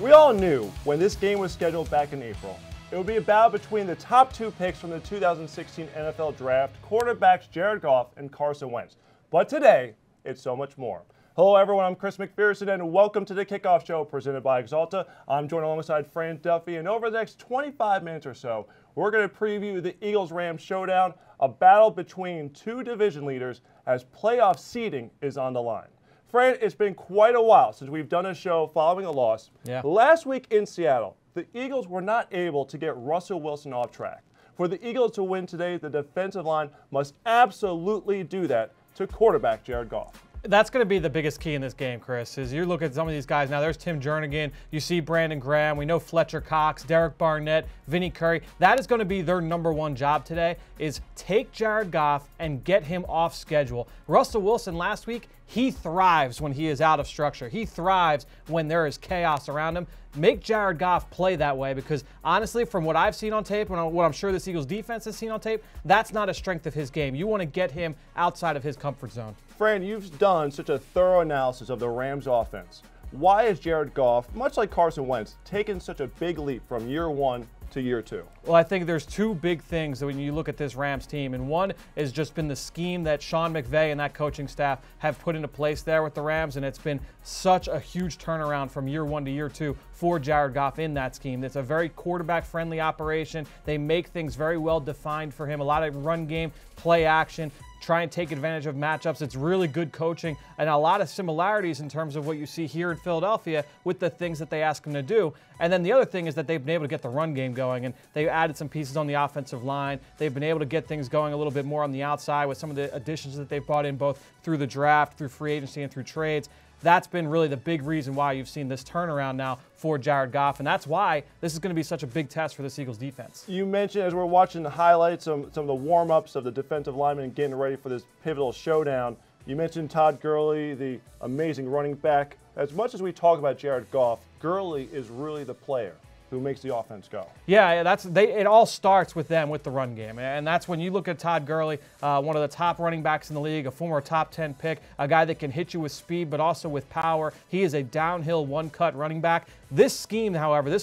We all knew when this game was scheduled back in April, it would be a battle between the top two picks from the 2016 NFL Draft, quarterbacks Jared Goff and Carson Wentz. But today, it's so much more. Hello everyone, I'm Chris McPherson and welcome to the Kickoff Show presented by Axalta. I'm joined alongside Fran Duffy, and over the next 25 minutes or so, we're going to preview the Eagles-Rams showdown, a battle between two division leaders as playoff seeding is on the line. Fran, it's been quite a while since we've done a show following a loss. Yeah. Last week in Seattle, the Eagles were not able to get Russell Wilson off track. For the Eagles to win today, the defensive line must absolutely do that to quarterback Jared Goff. That's going to be the biggest key in this game, Chris, is you look at some of these guys now. There's Tim Jernigan. You see Brandon Graham. We know Fletcher Cox, Derek Barnett, Vinny Curry. That is going to be their number one job today, is take Jared Goff and get him off schedule. Russell Wilson last week, he thrives when he is out of structure. He thrives when there is chaos around him. Make Jared Goff play that way because, honestly, from what I've seen on tape and what I'm sure this Eagles defense has seen on tape, that's not a strength of his game. You want to get him outside of his comfort zone. Fran, you've done such a thorough analysis of the Rams offense. Why is Jared Goff, much like Carson Wentz, taken such a big leap from year one to year two? Well, I think there's two big things when you look at this Rams team, and one has just been the scheme that Sean McVay and that coaching staff have put into place there with the Rams, and it's been such a huge turnaround from year one to year two for Jared Goff in that scheme. It's a very quarterback-friendly operation. They make things very well defined for him, a lot of run game, play action, try and take advantage of matchups. It's really good coaching and a lot of similarities in terms of what you see here in Philadelphia with the things that they ask him to do. And then the other thing is that they've been able to get the run game going, and they've added some pieces on the offensive line. They've been able to get things going a little bit more on the outside with some of the additions that they've brought in both through the draft, through free agency, and through trades. That's been really the big reason why you've seen this turnaround now for Jared Goff, and that's why this is going to be such a big test for this Eagles defense. You mentioned, as we're watching the highlights, some of the warm-ups of the defensive linemen getting ready for this pivotal showdown. You mentioned Todd Gurley, the amazing running back. As much as we talk about Jared Goff, Gurley is really the player who makes the offense go. Yeah, it all starts with them with the run game, and that's when you look at Todd Gurley, one of the top running backs in the league, a former top 10 pick, a guy that can hit you with speed but also with power. He is a downhill one-cut running back. This scheme, however,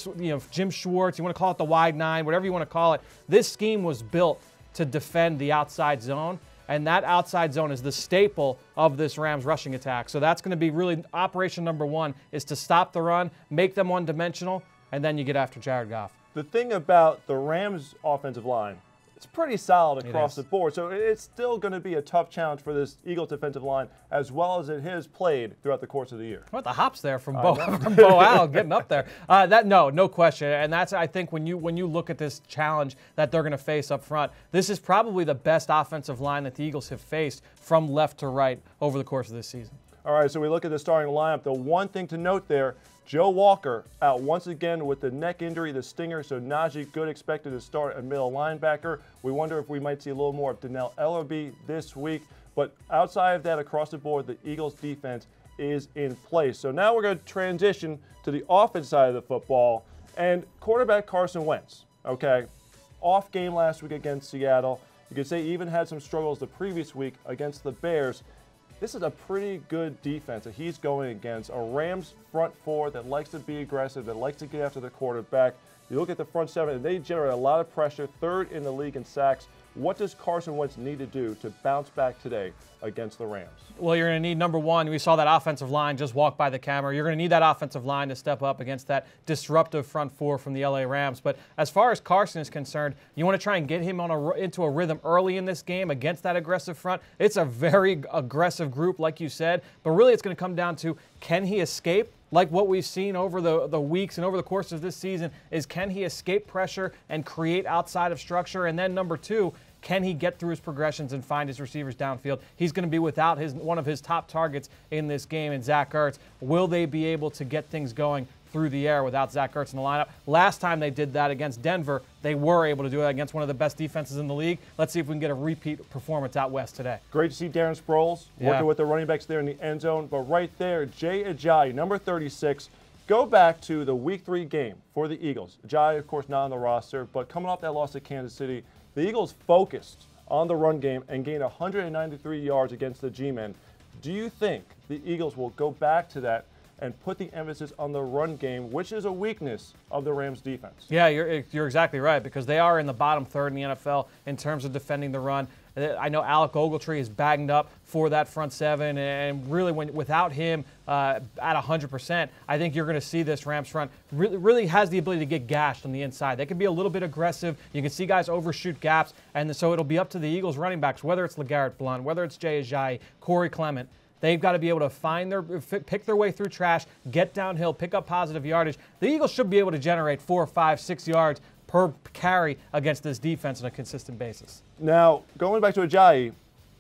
Jim Schwartz, you want to call it the wide nine, whatever you want to call it, this scheme was built to defend the outside zone. And that outside zone is the staple of this Rams rushing attack. So that's going to be really operation number one, is to stop the run, make them one-dimensional, and then you get after Jared Goff. The thing about the Rams offensive line, it's pretty solid across the board. So it's still going to be a tough challenge for this Eagles defensive line, as well as it has played throughout the course of the year. What the hops there from Bo Al getting up there. No question. And that's, I think, when you look at this challenge that they're going to face up front, this is probably the best offensive line that the Eagles have faced from left to right over the course of this season. All right, so we look at the starting lineup. The one thing to note there, Joe Walker out once again with the neck injury, the stinger, so Najee Good expected to start at middle linebacker. We wonder if we might see a little more of Donnell Ellerbe this week. But outside of that, across the board, the Eagles defense is in place. So now we're going to transition to the offense side of the football. And quarterback Carson Wentz, okay, off game last week against Seattle. You could say he even had some struggles the previous week against the Bears. This is a pretty good defense that he's going against, a Rams front four that likes to be aggressive, that likes to get after the quarterback. You look at the front seven, and they generate a lot of pressure, third in the league in sacks. What does Carson Wentz need to do to bounce back today against the Rams? Well, you're going to need, number one, we saw that offensive line just walk by the camera. You're going to need that offensive line to step up against that disruptive front four from the LA Rams. But as far as Carson is concerned, you want to try and get him into a rhythm early in this game against that aggressive front. It's a very aggressive group, like you said. But really, it's going to come down to, can he escape? Like what we've seen over the weeks and over the course of this season, is can he escape pressure and create outside of structure? And then number two, can he get through his progressions and find his receivers downfield? He's going to be without one of his top targets in this game, in Zach Ertz. Will they be able to get things going through the air without Zach Ertz in the lineup? Last time they did that against Denver, they were able to do it against one of the best defenses in the league. Let's see if we can get a repeat performance out west today. Great to see Darren Sproles working with the running backs there in the end zone. But right there, Jay Ajayi, number 36, go back to the Week 3 game for the Eagles. Ajayi, of course, not on the roster, but coming off that loss to Kansas City, the Eagles focused on the run game and gained 193 yards against the G-men. Do you think the Eagles will go back to that and put the emphasis on the run game, which is a weakness of the Rams defense. Yeah, you're exactly right, because they are in the bottom third in the NFL in terms of defending the run. I know Alec Ogletree is bagged up for that front seven, and really without him at 100%, I think you're going to see this Rams front really has the ability to get gashed on the inside. They can be a little bit aggressive. You can see guys overshoot gaps, and so it'll be up to the Eagles running backs, whether it's LeGarrette Blount, whether it's Jay Ajayi, Corey Clement. They've got to be able to pick their way through trash, get downhill, pick up positive yardage. The Eagles should be able to generate 4, 5, 6 yards per carry against this defense on a consistent basis. Now, going back to Ajayi,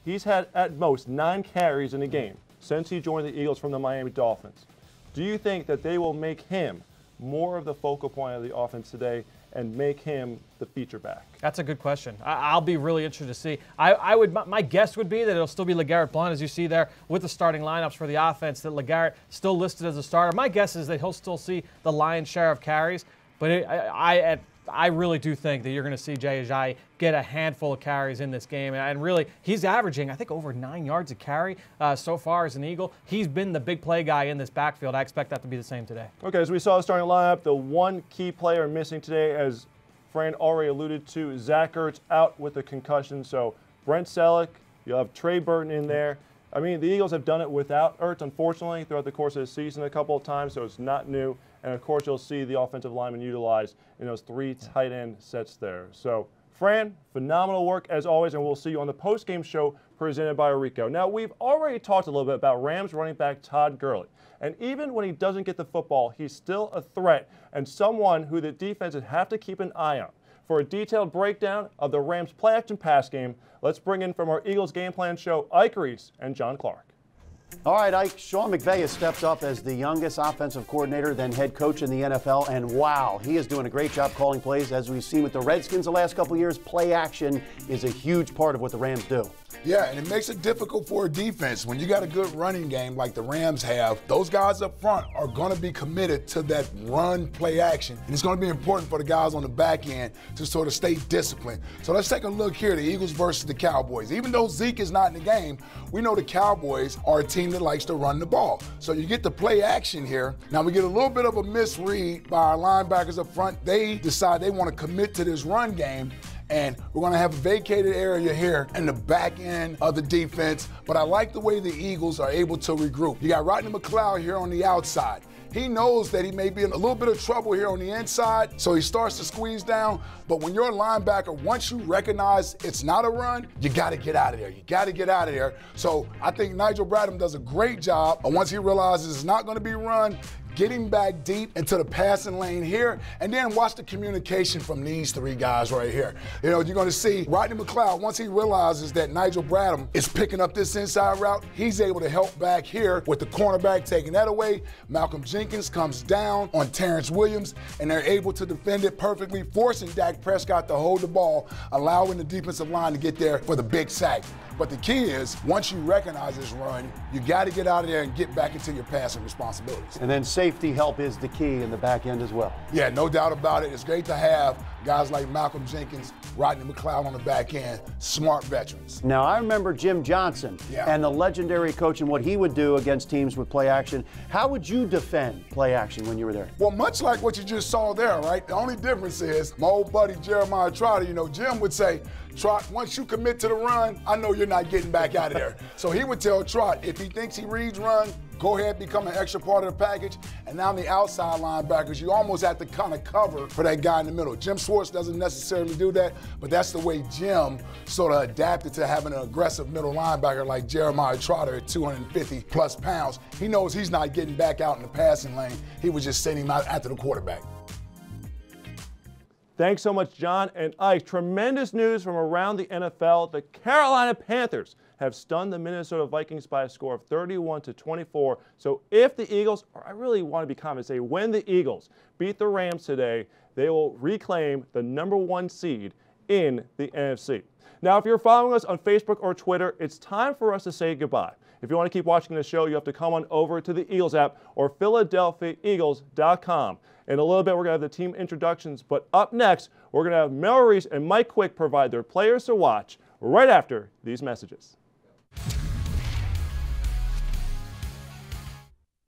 he's had at most 9 carries in a game since he joined the Eagles from the Miami Dolphins. Do you think that they will make him more of the focal point of the offense today and make him the feature back? That's a good question. I'll be really interested to see. My guess would be that it'll still be LeGarrette Blount, as you see there with the starting lineups for the offense, that LeGarrette still listed as a starter. My guess is that he'll still see the lion's share of carries, but I really do think that you're going to see Jay Ajayi get a handful of carries in this game. And really, he's averaging, I think, over 9 yards a carry so far as an Eagle. He's been the big play guy in this backfield. I expect that to be the same today. Okay, as we saw the starting lineup, the one key player missing today, as Fran already alluded to, Zach Ertz out with a concussion. So Brent Selleck, you'll have Trey Burton in there. I mean, the Eagles have done it without Ertz, unfortunately, throughout the course of the season a couple of times, so it's not new. And, of course, you'll see the offensive linemen utilized in those 3 tight end sets there. So, Fran, phenomenal work as always, and we'll see you on the post-game show presented by Rico. Now, we've already talked a little bit about Rams running back Todd Gurley. And even when he doesn't get the football, he's still a threat and someone who the defenses have to keep an eye on. For a detailed breakdown of the Rams' play-action pass game, let's bring in from our Eagles Game Plan show, Ike Reese and John Clark. All right, Ike, Sean McVay has stepped up as the youngest offensive coordinator, then head coach in the NFL, and wow, he is doing a great job calling plays. As we've seen with the Redskins the last couple of years, play action is a huge part of what the Rams do. Yeah, and it makes it difficult for a defense. When you got a good running game like the Rams have, those guys up front are going to be committed to that run play action. And it's going to be important for the guys on the back end to sort of stay disciplined. So let's take a look here, the Eagles versus the Cowboys. Even though Zeke is not in the game, we know the Cowboys are a team that likes to run the ball. So you get the play action here. Now we get a little bit of a misread by our linebackers up front. They decide they want to commit to this run game. And we're going to have a vacated area here in the back end of the defense. But I like the way the Eagles are able to regroup. You got Rodney McLeod here on the outside. He knows that he may be in a little bit of trouble here on the inside, so he starts to squeeze down. But when you're a linebacker, once you recognize it's not a run, you got to get out of there. You got to get out of there. So I think Nigel Bradham does a great job. And once he realizes it's not going to be run, getting back deep into the passing lane here, and then watch the communication from these 3 guys right here. You know, you're going to see Rodney McLeod, once he realizes that Nigel Bradham is picking up this inside route, he's able to help back here with the cornerback taking that away. Malcolm Jenkins comes down on Terrence Williams, and they're able to defend it perfectly, forcing Dak Prescott to hold the ball, allowing the defensive line to get there for the big sack. But the key is, once you recognize this run, you got to get out of there and get back into your passing responsibilities. And then safety help is the key in the back end as well. Yeah, no doubt about it. It's great to have guys like Malcolm Jenkins, Rodney McLeod on the back end, smart veterans. Now, I remember Jim Johnson and the legendary coach and what he would do against teams with play action. How would you defend play action when you were there? Well, much like what you just saw there, right? The only difference is my old buddy Jeremiah Trotter, you know, Jim would say, Trot, once you commit to the run, I know you're not getting back out of there. So he would tell Trot, if he thinks he reads run, go ahead, become an extra part of the package. And now the outside linebackers, you almost have to kind of cover for that guy in the middle. Jim Schwartz doesn't necessarily do that, but that's the way Jim sort of adapted to having an aggressive middle linebacker like Jeremiah Trotter at 250 plus pounds. He knows he's not getting back out in the passing lane. He was just sending him out after the quarterback. Thanks so much, John and Ike. Tremendous news from around the NFL. The Carolina Panthers have stunned the Minnesota Vikings by a score of 31-24. So if the Eagles, or I really want to be confident, say when the Eagles beat the Rams today, they will reclaim the #1 seed in the NFC. Now, if you're following us on Facebook or Twitter, it's time for us to say goodbye. If you want to keep watching the show, you have to come on over to the Eagles app or PhiladelphiaEagles.com. In a little bit, we're going to have the team introductions, but up next, we're going to have Mel Reese and Mike Quick provide their players to watch right after these messages.